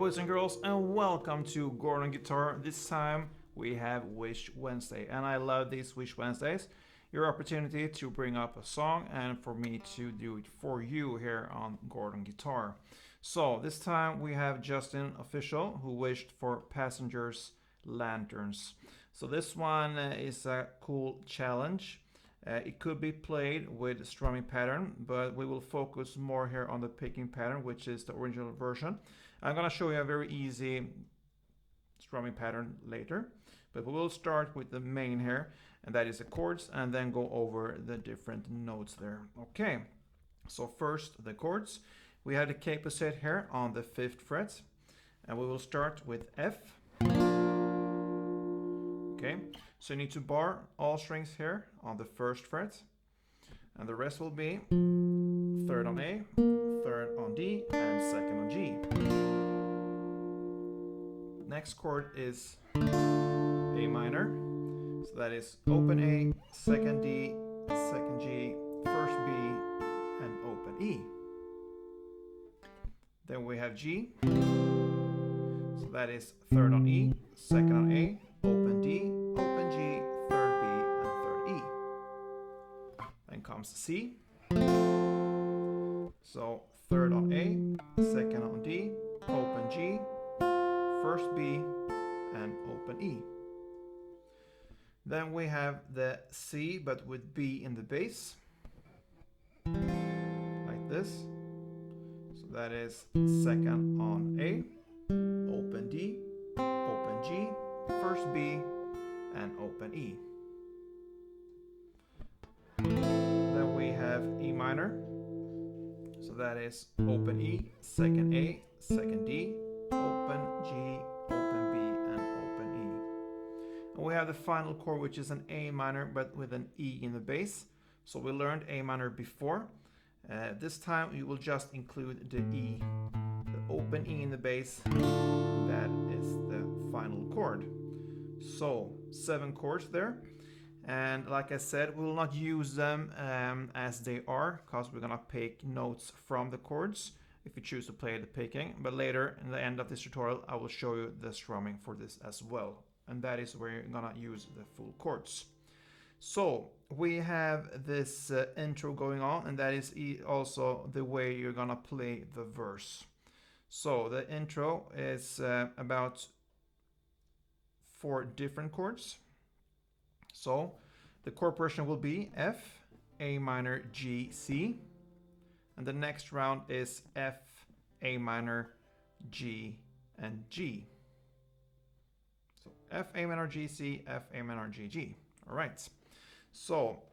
boys and girls, and welcome to Gordon Guitar. This time we have Wish Wednesday, and I love these Wish Wednesdays. Your opportunity to bring up a song and for me to do it for you here on Gordon Guitar. So this time we have Justin Official, who wished for Passengers Lanterns. So this one is a cool challenge. It could be played with strumming pattern, but we will focus more here on the picking pattern, which is the original version. I'm gonna show you a very easy strumming pattern later, but we will start with the main here, and that is the chords, and then go over the different notes there. Okay, so first the chords. We have the capo here on the 5th fret, and we will start with F. Okay, so you need to bar all strings here on the 1st fret, and the rest will be 3rd on A, 3rd on D, and 2nd on G. Next chord is A minor, so that is open A, 2nd D, 2nd G, 1st B, and open E. Then we have G, so that is 3rd on E, 2nd on A, open D, open G, 3rd B, and 3rd E. Then comes C, so 3rd on A, 2nd on D, open G, 1st B, and open E. Then we have the C, but with B in the bass, like this. So that is 2nd on A, open D, open G, 1st B, and open E. Then we have E minor, so that is open E, 2nd A, 2nd D, open G, open B, and open E. And we have the final chord, which is an A minor, but with an E in the bass. So we learned A minor before. This time you will just include the E, the open E in the bass. That is the final chord. So 7 chords there. And like I said, we will not use them as they are, because we're gonna pick notes from the chords if you choose to play the picking. But later in the end of this tutorial, I will show you the strumming for this as well. And that is where you're gonna use the full chords. So we have this intro going on, and that is also the way you're gonna play the verse. So the intro is about 4 different chords. So the chord progression will be F, A minor, G, C. And the next round is F, A minor, G, and G. So F, A minor, G, C, F, A minor, G, G. All right. So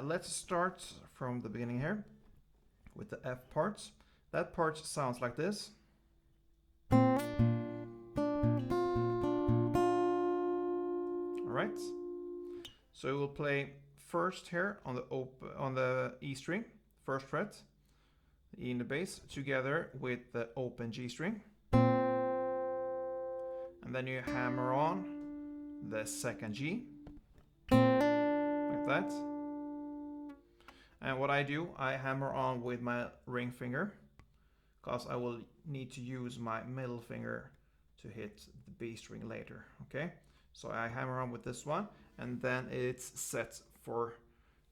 let's start from the beginning here with the F parts. That part sounds like this. All right. So we will play first here on the E string, 1st fret, the E in the bass, together with the open G string. And then you hammer on the 2nd G, like that. And what I do, I hammer on with my ring finger, because I will need to use my middle finger to hit the B string later, okay? So I hammer on with this one, and then it's set for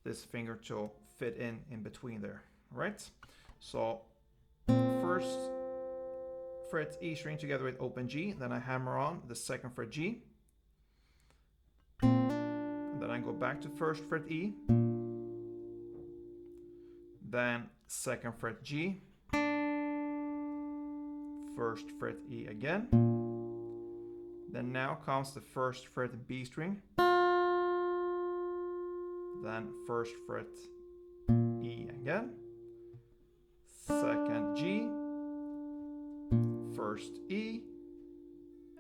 this finger to fit in between there, right? So 1st fret E string together with open G, then I hammer on the 2nd fret G, and then I go back to 1st fret E, then 2nd fret G, 1st fret E again, then now comes the 1st fret B string, then 1st fret E again, 2nd G, 1st E,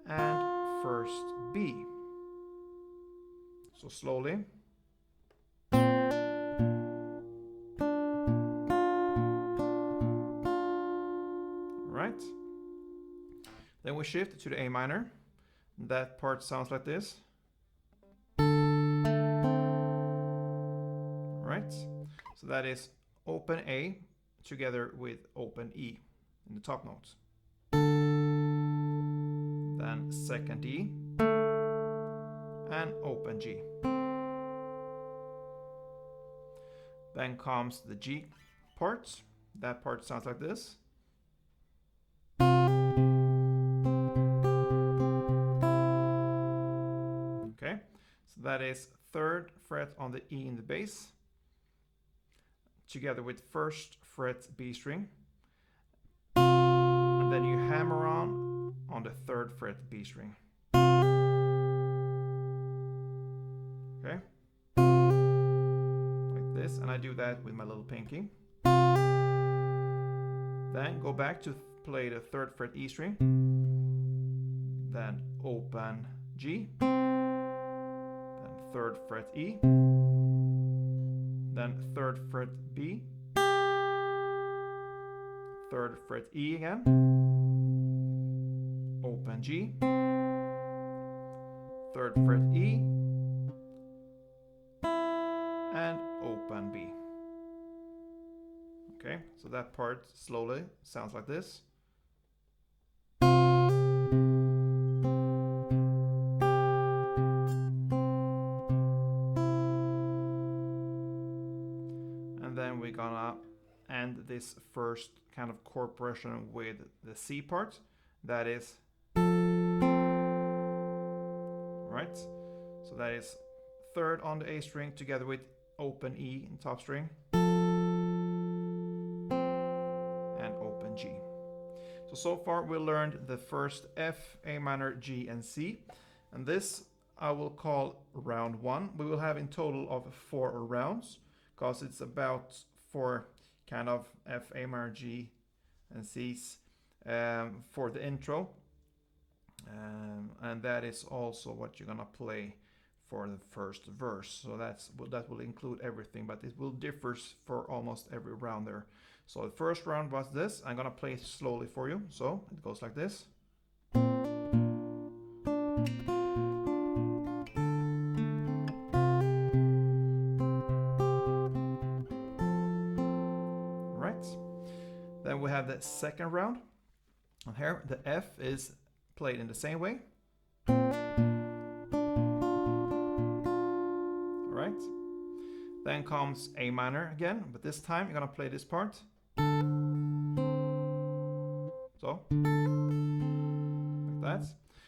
and 1st B. So slowly. Right. Then we shift to the A minor. That part sounds like this. Right. So that is open A together with open E in the top notes. then second E, and open G. Then comes the G part. That part sounds like this. Okay, so that is 3rd fret on the E in the bass, together with 1st fret B string. And then you hammer on the 3rd fret B string. Okay, like this, and I do that with my little pinky. Then go back to play the 3rd fret E string, then open G, then 3rd fret E, then 3rd fret B, 3rd fret E again, open G, 3rd fret E, and open B. Okay, so that part slowly sounds like this. And then we're gonna end this first kind of chord progression with the C part. That is, right? So that is 3rd on the A string together with open E in top string. G. So far we learned the first F, A minor, G, and C, and this I will call round 1. We will have in total of 4 rounds, because it's about 4 kind of F, A minor, G, and C's for the intro, and that is also what you're gonna play for the first verse. So that will include everything, but it will differ for almost every round there. So the first round was this. I'm gonna play it slowly for you. So it goes like this. Right. Then we have the second round. And here the F is played in the same way. Right. Then comes A minor again, but this time you're gonna play this part. So, like that.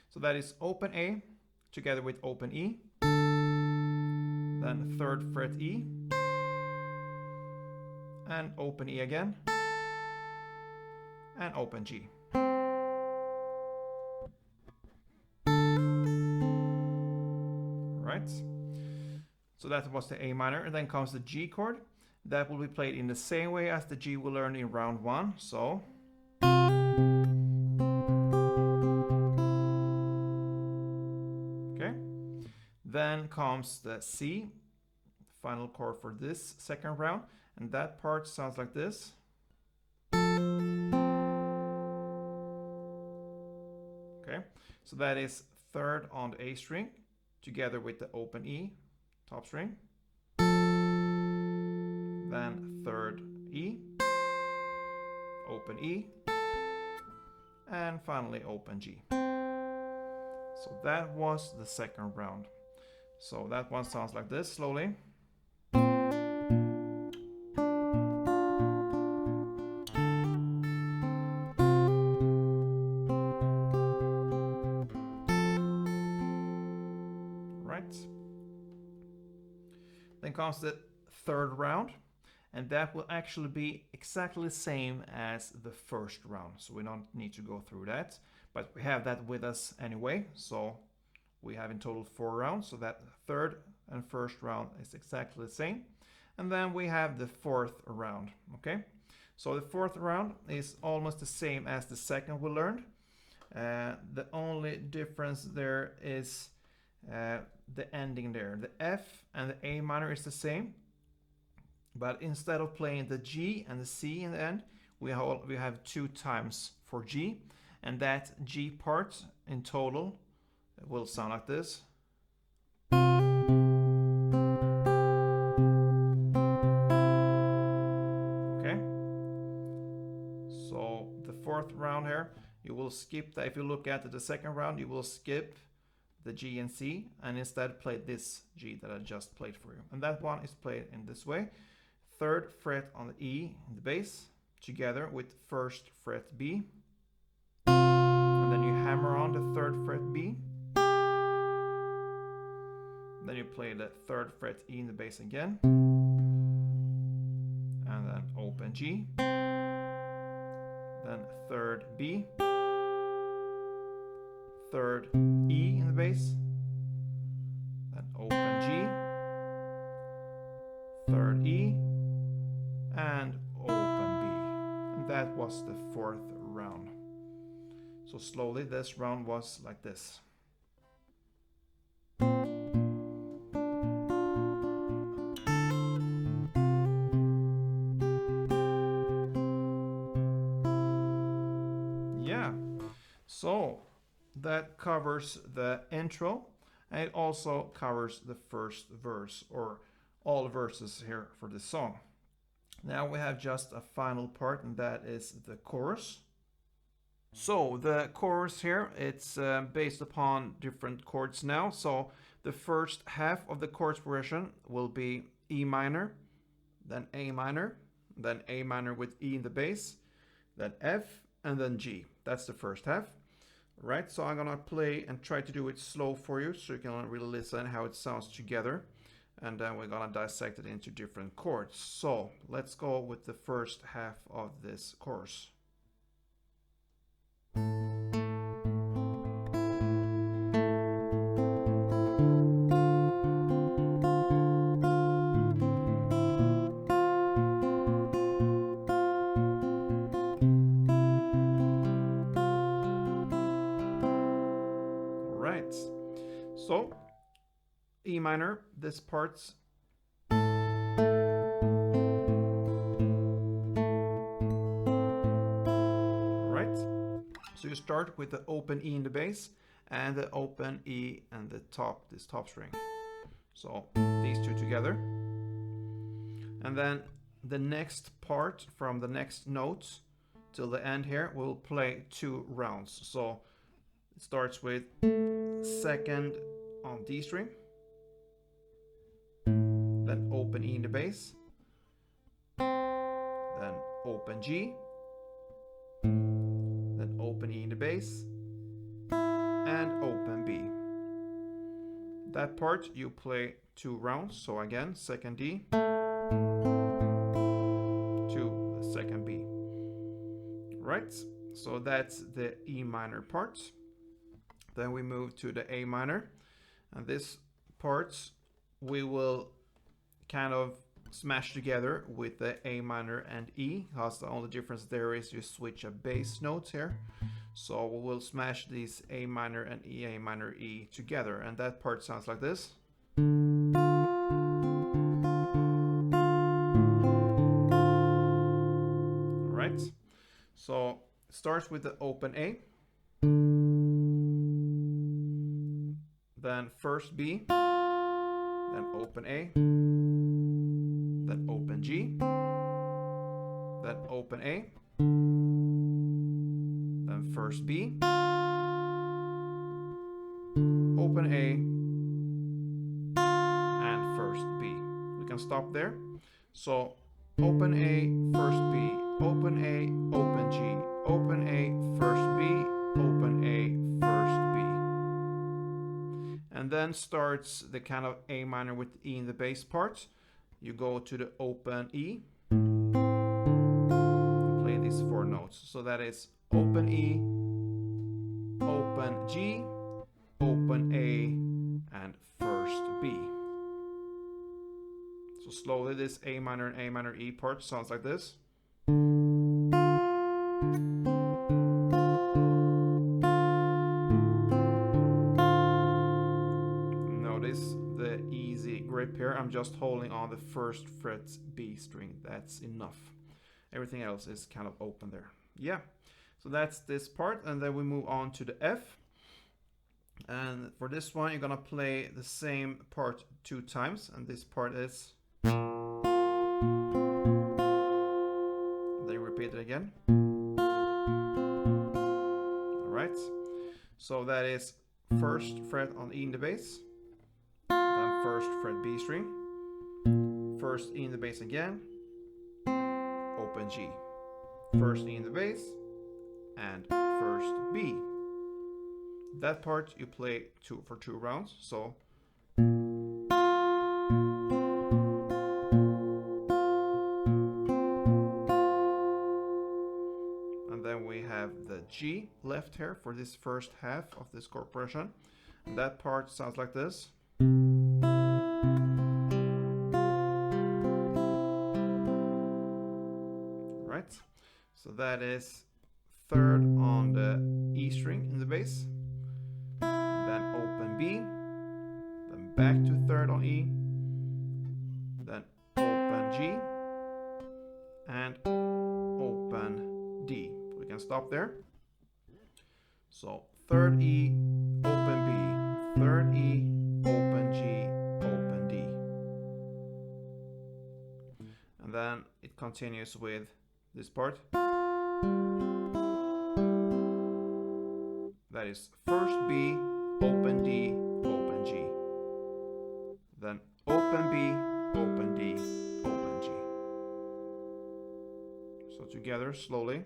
So that is open A together with open E, then 3rd fret E, and open E again, and open G. Right. So that was the A minor, and then comes the G chord. That will be played in the same way as the G we learned in round 1. So, okay. Then comes the C, final chord for this second round, and that part sounds like this. Okay, so that is 3rd on the A string together with the open E top string, then 3rd E, open E, and finally open G. So that was the second round. So that one sounds like this slowly. Right. Then comes the third round, and that will actually be exactly the same as the first round, so we don't need to go through that, but we have that with us anyway. So we have in total 4 rounds, so that third and first round is exactly the same. And then we have the fourth round. Okay, so the fourth round is almost the same as the second we learned. The only difference there is the ending there. The F and the A minor is the same, but instead of playing the G and the C in the end, we have 2 times for G, and that G part in total will sound like this. Okay, so the fourth round here, you will skip that. If you look at the second round, you will skip the G and C and instead play this G that I just played for you. And that one is played in this way. 3rd fret on the E in the bass together with 1st fret B. And then you hammer on the 3rd fret B. Then you play the 3rd fret E in the bass again. And then open G. Then 3rd B. 3rd E in the bass. Then open G. 3rd E. And open B. And that was the 4th round. So slowly this round was like this. Yeah, so that covers the intro, and it also covers the first verse, or all verses here for this song. Now we have just a final part, and that is the chorus. So the chorus here, it's based upon different chords now. So the first half of the chorus progression will be E minor, then A minor with E in the bass, then F, and then G. That's the first half. Right, so I'm gonna play and try to do it slow for you so you can really listen how it sounds together. And then we're gonna dissect it into different chords. So let's go with the first half of this chorus. Right, so E minor, this part's right. So you start with the open E in the bass and the open E and the top, this top string. So these two together. And then the next part from the next note till the end here, we'll play 2 rounds. So it starts with 2nd on D string, then open E in the bass, then open G, then open E in the bass, and open B. That part you play 2 rounds, so again 2nd D to the 2nd B. Right, so that's the E minor part. Then we move to the A minor, and this part we will kind of smash together with the A minor and E, because the only difference there is you switch a bass note here. So we will smash these A minor and A minor E together, and that part sounds like this. Alright, so it starts with the open A, then 1st B, then open A, then open G, then open A, then 1st B, open A, and 1st B. We can stop there. So open A, 1st B, open A, open G, open A, 1st B, open A, 1st B. And then starts the kind of A minor with E in the bass part. You go to the open E, and play these 4 notes. So that is open E, open G, open A, and 1st B. So slowly this A minor and A minor E part sounds like this. Notice the easy grip here. I'm just holding on the 1st fret B string. That's enough. Everything else is kind of open there. Yeah, so that's this part, and then we move on to the F. And for this one, you're gonna play the same part 2 times, and this part is. They repeat it again. So that is first fret on E in the bass, then first fret B string, first E in the bass again, open G, first E in the bass, and first B. That part you play for 2 rounds. So and then we have the G left here for this first half of this chord progression. And that part sounds like this. Right? So that is third on the E string in the bass, then open B, then back to third on E, then open G, and open D. We can stop there. So third E, open B, third E, open G, open D. And then it continues with this part. That is first B, open D, open G. Then open B, open D, open G. So together, slowly.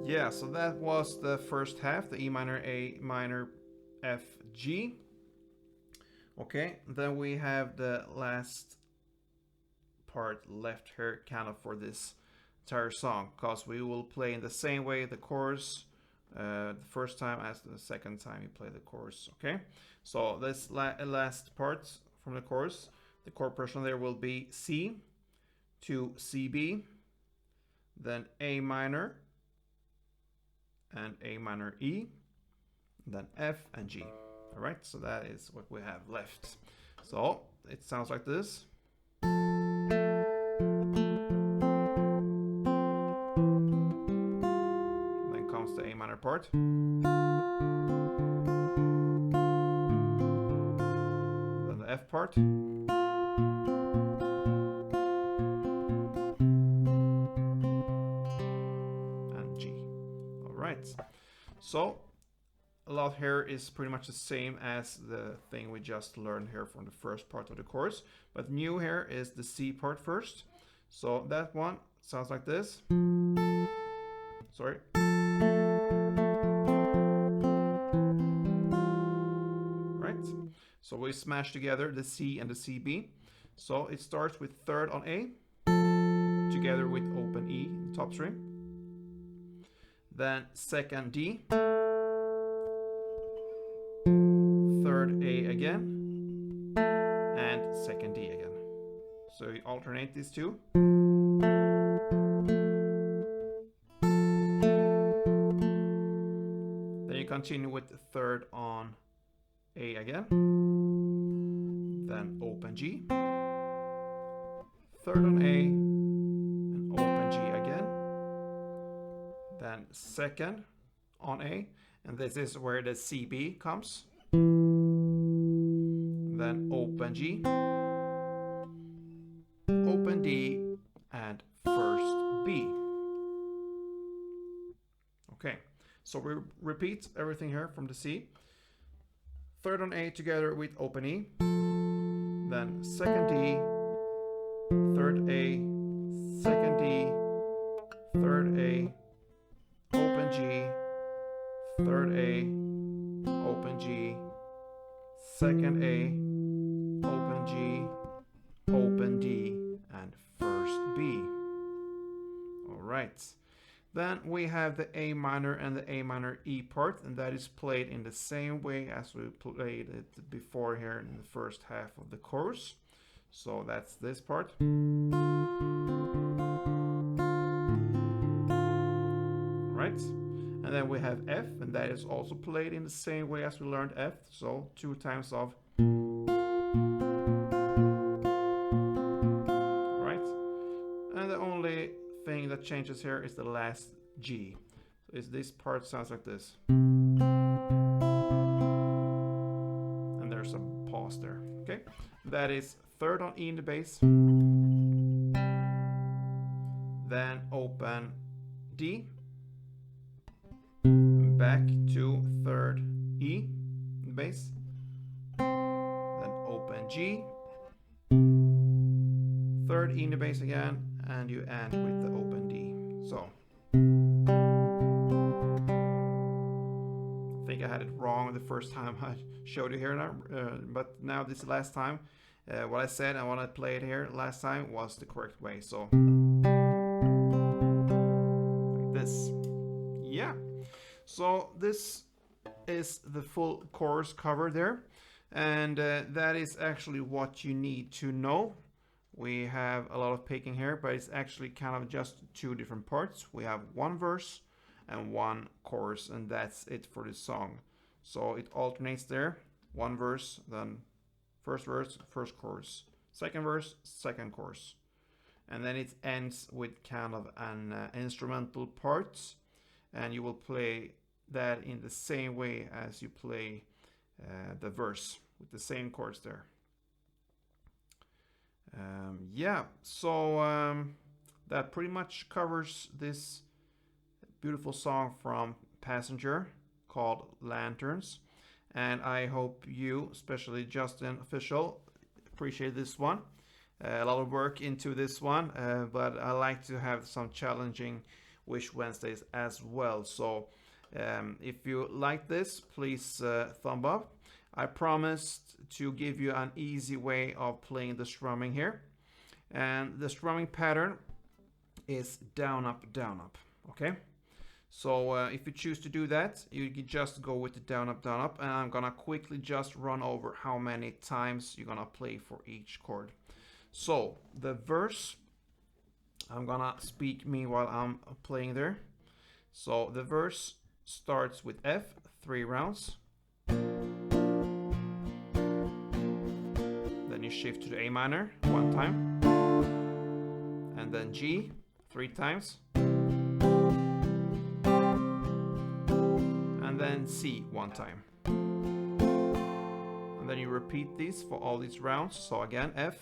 Yeah, so that was the first half, the E minor, A minor, F, G. Okay, then we have the last part left here kind of for this entire song, because we will play in the same way the chorus the first time as the second time you play the chorus. Okay, so this last part from the chorus, the chord progression there will be C to CB, then A minor and A minor E, then F and G. All right, so that is what we have left. So it sounds like this. Then comes the A minor part. Then the F part. And G. All right. So a lot here is pretty much the same as the thing we just learned here from the first part of the chorus, but new here is the C part first. So that one sounds like this. Sorry. Right. So we smash together the C and the CB. So it starts with third on A, together with open E in the top string. Then second D. Third A again, and second D again. So you alternate these two. Then you continue with the third on A again, then open G, third on A, and open G again, then second on A, and this is where the CB comes. Then open G, open D, and first B. Okay, so we repeat everything here from the C. Third on A together with open E, then second D, third A, second D, third A, open G, third A, open G, second A, open G, open D, and first B. All right. Then we have the A minor and the A minor E part, and that is played in the same way as we played it before here in the first half of the chorus. So that's this part. Right. And then we have F, and that is also played in the same way as we learned F. So 2 times of. Right. And the only thing that changes here is the last G. So this part sounds like this. And there's a pause there. Okay. That is third on E in the bass, then open D, back to third E in the bass, then open G, third E in the bass again, and you end with the open D. So I think I had it wrong the first time I showed you here now, but now this is the last time. What I said I want to play it here last time was the correct way. So like this. Yeah. So this is the full chorus cover there, and that is actually what you need to know. We have a lot of picking here, but it's actually kind of just two different parts. We have one verse and one chorus, and that's it for this song. So it alternates there, one verse, then first verse, first chorus, second verse, second chorus, and then it ends with kind of an instrumental part, and you will play that in the same way as you play the verse with the same chords there. Yeah, so that pretty much covers this beautiful song from Passenger called Lanterns, and I hope you, especially Justin Official, appreciate this one. A lot of work into this one, but I like to have some challenging Wish Wednesdays as well. So if you like this, please thumb up. I promised to give you an easy way of playing the strumming here, and the strumming pattern is down up down up. Okay, so if you choose to do that, you can just go with the down up, and I'm gonna quickly just run over how many times you're gonna play for each chord. So the verse, I'm gonna speak meanwhile I'm playing there. So the verse starts with F, 3 rounds. Then you shift to the A minor 1 time, and then G 3 times, and then C 1 time. And then you repeat these for all these rounds. So again, F,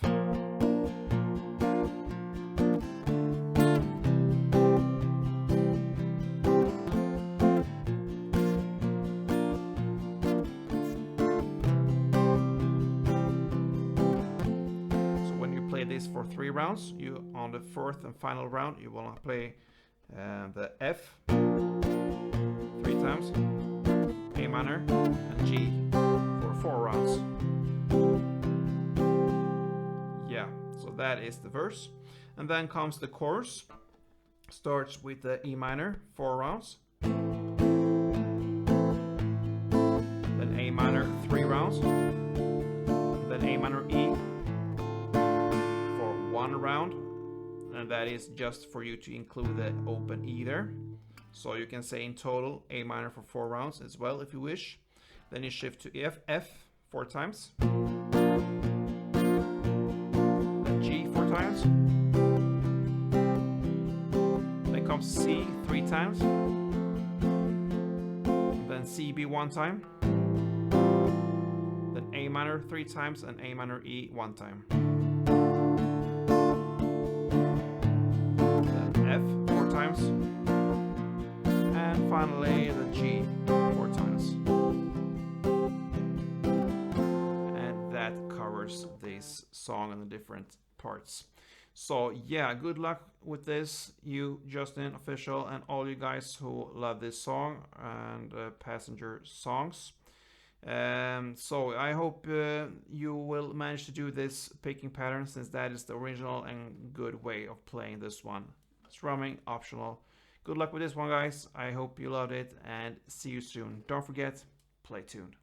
for 3 rounds. You on the 4th and final round you will play the F 3 times, A minor, and G for 4 rounds. Yeah, so that is the verse, and then comes the chorus. Starts with the E minor 4 rounds, then A minor 3 rounds, then A minor E 1 round, and that is just for you to include the open E there. So you can say in total A minor for 4 rounds as well if you wish. Then you shift to F 4 times, then G 4 times, then comes C 3 times, then C B 1 time, then A minor 3 times, and A minor E 1 time. F 4 times, and finally the G 4 times. And that covers this song and the different parts. So yeah, good luck with this, you Justin Official and all you guys who love this song and Passenger songs. So I hope you will manage to do this picking pattern, since that is the original and good way of playing this one. Strumming optional. Good luck with this one, guys. I hope you loved it, and see you soon. Don't forget, play tuned.